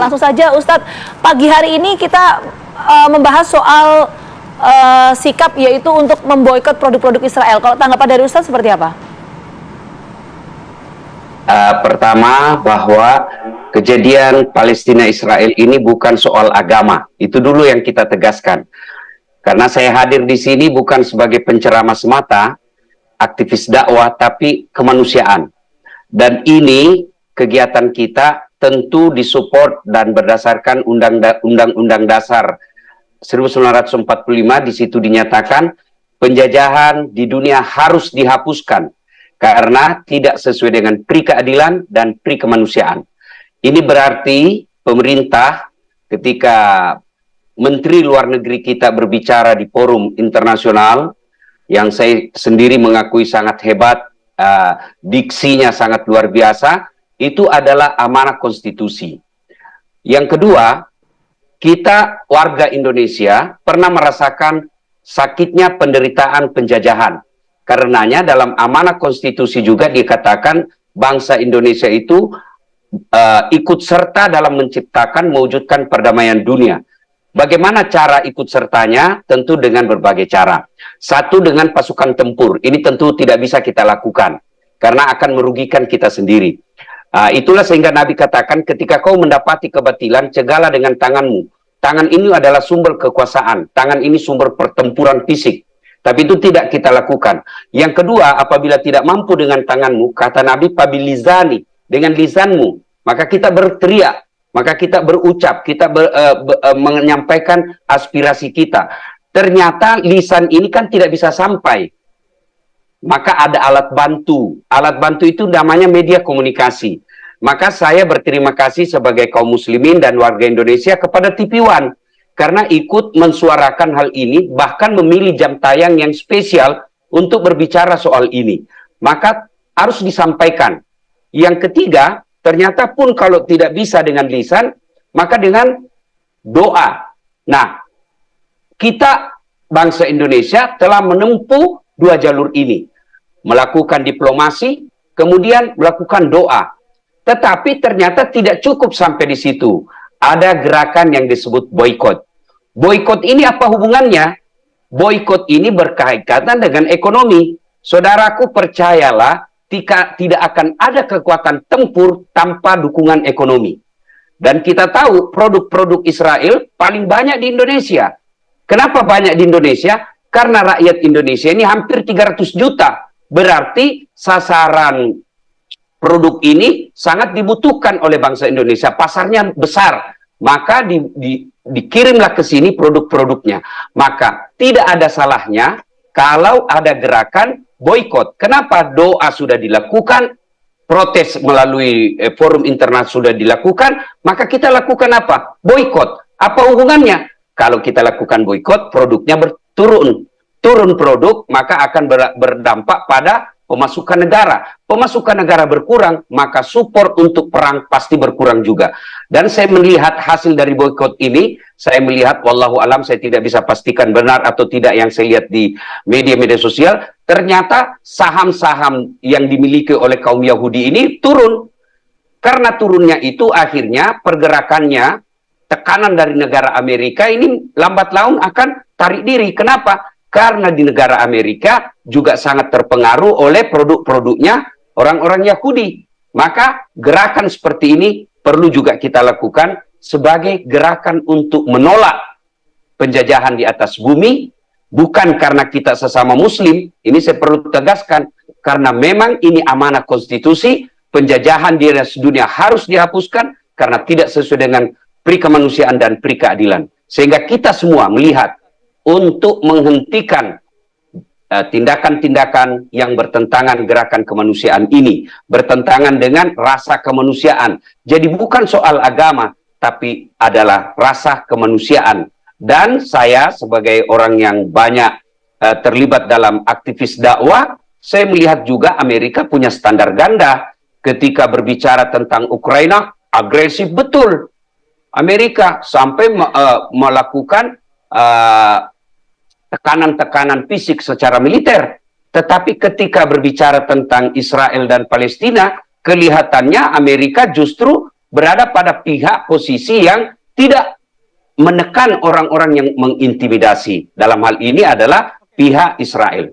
Langsung saja Ustadz, pagi hari ini kita membahas soal sikap yaitu untuk memboikot produk-produk Israel. Kalau tanggapan dari Ustadz seperti apa? Pertama, bahwa kejadian Palestina Israel ini bukan soal agama. Itu dulu yang kita tegaskan. Karena saya hadir di sini bukan sebagai penceramah semata, aktivis dakwah, tapi kemanusiaan. Dan ini kegiatan kita tentu disupport dan berdasarkan Undang-Undang Dasar 1945. Di situ dinyatakan penjajahan di dunia harus dihapuskan karena tidak sesuai dengan pri keadilan dan pri kemanusiaan. Ini berarti pemerintah ketika Menteri Luar Negeri kita berbicara di forum internasional yang saya sendiri mengakui sangat hebat, diksinya sangat luar biasa, itu adalah amanah konstitusi. Yang kedua, kita warga Indonesia pernah merasakan sakitnya penderitaan penjajahan. Karenanya dalam amanah konstitusi juga dikatakan bangsa Indonesia itu ikut serta dalam menciptakan, mewujudkan perdamaian dunia. Bagaimana cara ikut sertanya? Tentu dengan berbagai cara. Satu, dengan pasukan tempur. Ini tentu tidak bisa kita lakukan karena akan merugikan kita sendiri. Itulah sehingga Nabi katakan, ketika kau mendapati kebatilan, cegahlah dengan tanganmu. Tangan ini adalah sumber kekuasaan. Tangan ini sumber pertempuran fisik. Tapi itu tidak kita lakukan. Yang kedua, apabila tidak mampu dengan tanganmu, kata Nabi, pabilizani, dengan lisanmu, maka kita berteriak, maka kita berucap, kita menyampaikan aspirasi kita. Ternyata lisan ini kan tidak bisa sampai. Maka ada alat bantu. Alat bantu itu namanya media komunikasi. Maka saya berterima kasih sebagai kaum muslimin dan warga Indonesia kepada TV One. Karena ikut mensuarakan hal ini, bahkan memilih jam tayang yang spesial untuk berbicara soal ini. Maka harus disampaikan. Yang ketiga, ternyata pun kalau tidak bisa dengan lisan, maka dengan doa. Nah, kita bangsa Indonesia telah menempuh dua jalur ini. Melakukan diplomasi, kemudian melakukan doa. Tetapi ternyata tidak cukup sampai di situ. Ada gerakan yang disebut boikot. Boikot ini apa hubungannya? Boikot ini berkaitan dengan ekonomi. Saudaraku, percayalah, tidak akan ada kekuatan tempur tanpa dukungan ekonomi. Dan kita tahu produk-produk Israel paling banyak di Indonesia. Kenapa banyak di Indonesia? Karena rakyat Indonesia ini hampir 300 juta. Berarti sasaran produk ini sangat dibutuhkan oleh bangsa Indonesia. Pasarnya besar. Maka dikirimlah ke sini produk-produknya. Maka tidak ada salahnya kalau ada gerakan boikot. Kenapa? Doa sudah dilakukan, protes melalui forum internasional sudah dilakukan, maka kita lakukan apa? Boikot. Apa hubungannya? Kalau kita lakukan boikot, produknya turun produk, maka akan berdampak pada pemasukan negara. Pemasukan negara berkurang, maka support untuk perang pasti berkurang juga. Dan saya melihat hasil dari boikot ini, saya melihat, wallahu alam, saya tidak bisa pastikan benar atau tidak yang saya lihat di media-media sosial, ternyata saham-saham yang dimiliki oleh kaum Yahudi ini turun. Karena turunnya itu akhirnya pergerakannya, tekanan dari negara Amerika ini lambat laun akan tarik diri. Kenapa? Karena di negara Amerika juga sangat terpengaruh oleh produk-produknya orang-orang Yahudi. Maka gerakan seperti ini perlu juga kita lakukan sebagai gerakan untuk menolak penjajahan di atas bumi, bukan karena kita sesama muslim. Ini saya perlu tegaskan, karena memang ini amanah konstitusi, penjajahan di atas dunia harus dihapuskan karena tidak sesuai dengan pri kemanusiaan dan pri keadilan. Sehingga kita semua melihat untuk menghentikan tindakan-tindakan yang bertentangan gerakan kemanusiaan ini, bertentangan dengan rasa kemanusiaan. Jadi bukan soal agama, tapi adalah rasa kemanusiaan. Dan saya sebagai orang yang banyak terlibat dalam aktivis dakwah, saya melihat juga Amerika punya standar ganda ketika berbicara tentang Ukraina, agresif betul. Amerika sampai melakukan tekanan-tekanan fisik secara militer. Tetapi ketika berbicara tentang Israel dan Palestina, kelihatannya Amerika justru berada pada pihak posisi yang tidak menekan orang-orang yang mengintimidasi. Dalam hal ini adalah pihak Israel.